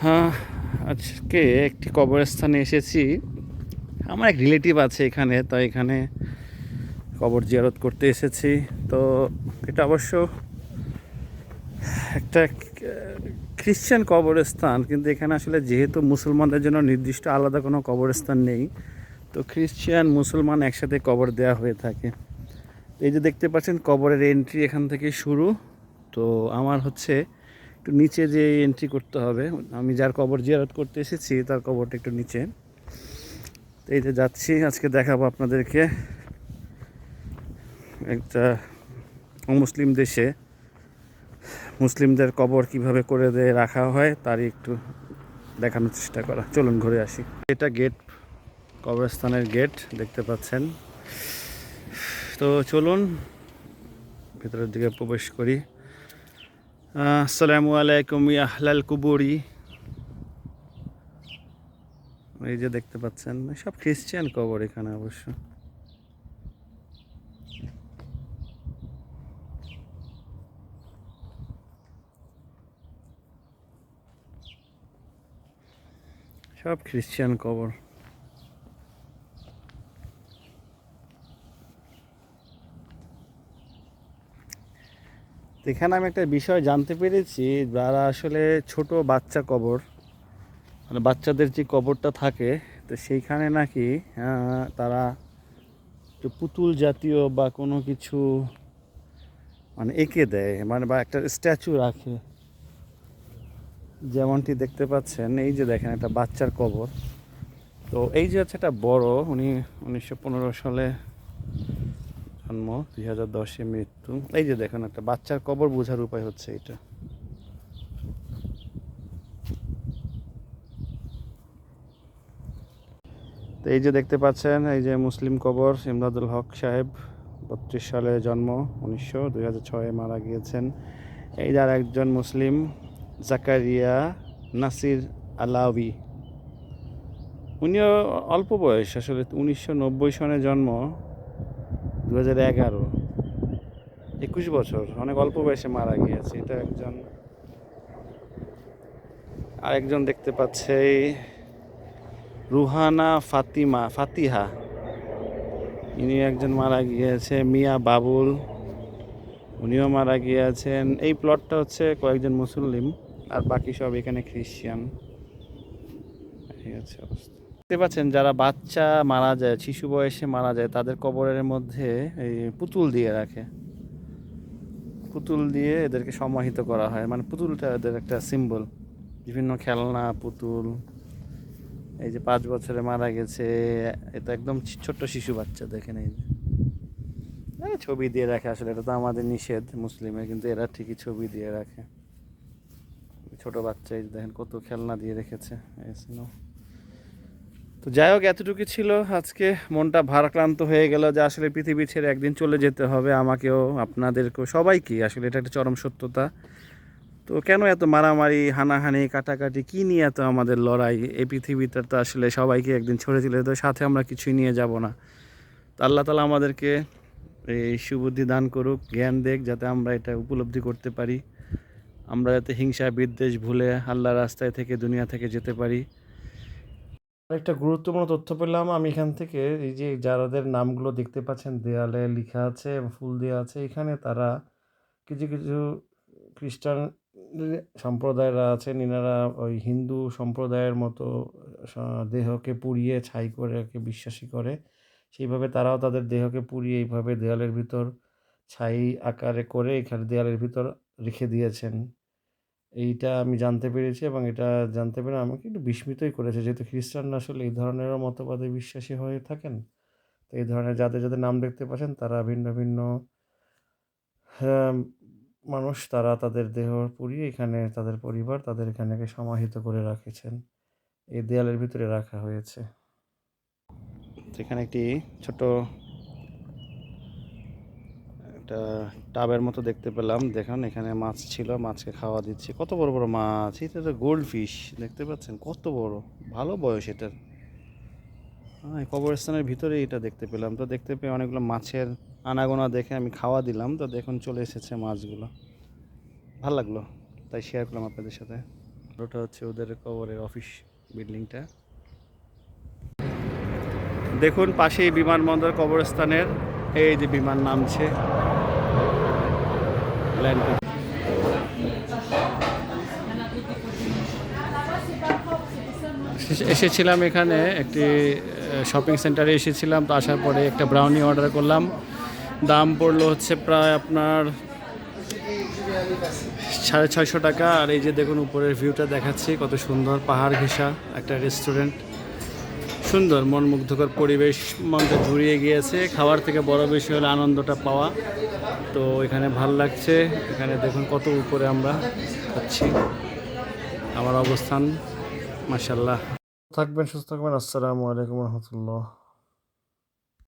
হ্যাঁ, আজকে একটি কবরস্থানে এসেছি। আমার এক রিলেটিভ আছে এখানে, তাই এখানে কবর জিয়ারত করতে এসেছি। তো এটা অবশ্য একটা খ্রিশ্চান কবরস্থান, কিন্তু এখানে আসলে যেহেতু মুসলমানদের জন্য নির্দিষ্ট আলাদা কোনো কবরস্থান নেই, তো খ্রিশ্চান মুসলমান একসাথে কবর দেওয়া হয়ে থাকে। এই যে দেখতে পাচ্ছেন কবরের এন্ট্রি এখান থেকে শুরু। তো আমার হচ্ছে একটু নিচে যে এন্ট্রি করতে হবে। আমি যার কবর জিয়ারত করতে এসেছি তার কবরটা একটু নিচে। তো এই যে যাচ্ছি, আজকে দেখাবো আপনাদেরকে একটা অমুসলিম দেশে মুসলিমদের কবর কিভাবে করে দিয়ে রাখা হয় তারই একটু দেখানোর চেষ্টা করা। চলুন ঘুরে আসি। এটা গেট, কবরস্থানের গেট দেখতে পাচ্ছেন। তো চলুন ভেতরের দিকে প্রবেশ করি। আসসালামু আলাইকুম ইয়া আহলাল কুবুরি। এই যে দেখতে পাচ্ছেন সব খ্রিস্টান কবর এখানে অবশ্য। সব খ্রিস্টান কবর। এখানে আমি একটা বিষয় জানতে পেরেছি, যারা আসলে ছোট বাচ্চা কবর, মানে বাচ্চাদের যে কবরটা থাকে, তো সেইখানে নাকি তারা একটু পুতুল জাতীয় বা কোনো কিছু মানে এঁকে দেয়, মানে বা একটা স্ট্যাচু রাখে। যেমনটি দেখতে পাচ্ছেন, এই যে দেখেন একটা বাচ্চার কবর। তো এই যে হচ্ছে একটা বড়, উনি 1915 সালে জন্ম, 2010-এ মৃত্যু। এই যে দেখেন একটা বাচ্চার কবর, বোঝার উপায় হচ্ছে এটা। তো এই যে দেখতে পাচ্ছেন, এই যে মুসলিম কবর, ইমদাদুল হক সাহেব, 32 সালে জন্ম, 2006-এ মারা গিয়েছেন। এই যার একজন মুসলিম, জাকারিয়া নাসির আলাউি। উনিও অল্প বয়স, আসলে 1990 সনে জন্ম, 2011, 21 বছর, অনেক অল্প বয়সে মারা গিয়েছে। এটা একজন। আরেকজন দেখতে পাচ্ছে রুহানা ফাতিহা, ইনি একজন মারা গিয়েছে। মিয়া বাবুল, উনিও মারা গিয়েছেন। এই প্লটটা হচ্ছে কয়েকজন মুসলিম, আর বাকি সব এখানে খ্রিস্টান। এই হচ্ছে অবস্থা। দেখতে পাচ্ছেন যারা বাচ্চা মারা যায়, শিশু বয়সে মারা যায়, তাদের কবরের মধ্যে এই পুতুল দিয়ে রাখে। পুতুল দিয়ে এদেরকে সমাহিত করা হয়, মানে পুতুলটা এদের একটা সিম্বল। বিভিন্ন খেলনা পুতুল। এই যে 5 বছরে মারা গেছে, এটা একদম ছোট্ট শিশু বাচ্চা, দেখেন এই যে ছবি দিয়ে রাখে। আসলে এটা তো আমাদের নিষেধ মুসলিমের, কিন্তু এরা ঠিকই ছবি দিয়ে রাখে। ছোট বাচ্চা, এই যে দেখেন কত খেলনা দিয়ে রেখেছে। তো যাই হোক, এতটুকু ছিল আজকে। মনটা ভারাক্রান্ত হয়ে গেল যে আসলে পৃথিবী ছেড়ে একদিন চলে যেতে হবে আমাকেও, আপনাদেরকেও, সবাইকে। আসলে এটা একটা চরম সত্যতা। তো কেন এত মারামারি, হানাহানি, কাটাকাটি, কি নিয়ে এত আমাদের লড়াই? এই পৃথিবীতে তো আসলে সবাইকে একদিন ছেড়ে চলে যেতে হবে, সাথে আমরা কিছুই নিয়ে যাব না। তো আল্লাহ তালা আমাদেরকে এই সুবুদ্ধি দান করুক, জ্ঞান দেখ, যাতে আমরা এটা উপলব্ধি করতে পারি। আমরা যাতে হিংসা বিদ্বেষ ভুলে আল্লাহর রাস্তায় থেকে, দুনিয়া থেকে যেতে পারি। একটা গুরুত্বপূর্ণ তথ্য পেলাম আমি এখান থেকে। এই যে যাদের নামগুলো দেখতে পাচ্ছেন দেয়ালে লেখা আছে, ফুল দেওয়া আছে, এখানে তারা কিছু কিছু খ্রিস্টান সম্প্রদায়রা আছেন, ইনারা ওই হিন্দু সম্প্রদায়ের মতো দেহকে পুড়িয়ে ছাই করে বিশ্বাসী করে। সেইভাবে তারাও তাদের দেহকে পুড়িয়ে এইভাবে দেয়ালের ভিতর ছাই আকারে করে এখানে দেয়ালের ভিতর রেখে দিয়েছেন। এইটা আমি জানতে পেরেছি, এবং এটা জানতে পেরে আমাকে একটু বিস্মিতই করেছে, যেহেতু খ্রিস্টানরা আসলে এই ধরনেরও মতবাদে বিশ্বাসী হয়ে থাকেন। তো এই ধরনের যাদের যাদের নাম দেখতে পাচ্ছেন, তারা ভিন্ন ভিন্ন হ্যাঁ, মানুষ, তারা তাদের দেহ পুড়িয়ে এখানে তাদের পরিবার তাদের এখানে সমাহিত করে রাখেছেন। এই দেয়ালের ভিতরে রাখা হয়েছে। এখানে একটি ছোট একটা টাবের মতো দেখতে পেলাম। দেখুন এখানে মাছ ছিল, মাছকে খাওয়া দিচ্ছে। কত বড় বড় মাছ! এটা তো গোল্ড ফিশ, দেখতে পাচ্ছেন কত বড়। ভালো বয়স এটার। হ্যাঁ, কবরস্থানের ভিতরে এটা দেখতে পেলাম। তো দেখতে পেয়ে অনেকগুলো মাছের আনাগোনা দেখে আমি খাওয়া দিলাম। তো দেখুন চলে এসেছে মাছগুলো। ভালো লাগলো, তাই শেয়ার করলাম আপনাদের সাথে। ওটা হচ্ছে ওদের কবরের অফিস বিল্ডিংটা। দেখুন পাশেই বিমানবন্দর কবরস্থানের এই যে বিমান নামছে ল্যান্ড। এসেছিলাম এখানে একটি শপিং সেন্টারে এসেছিলাম, তো আসার পরে একটা ব্রাউনি অর্ডার করলাম। দাম পড়লো হচ্ছে প্রায় আপনার 650 টাকা। আর এই যে দেখুন উপরের ভিউটা দেখাচ্ছি, কত সুন্দর পাহাড় ঘেঁষা একটা রেস্টুরেন্ট, সুন্দর মনমুগ্ধকর পরিবেশ, মনটা জুড়িয়ে গিয়েছে। খাওয়ার থেকে বড় বিষয় হলো আনন্দটা পাওয়া। তো এখানে ভাল লাগছে। এখানে দেখুন কত উপরে আমরা যাচ্ছি, আমার অবস্থান মাশাআল্লাহ। থাকবেন, সুস্থ থাকবেন। আসসালামু আলাইকুম রহমতুল্লাহ।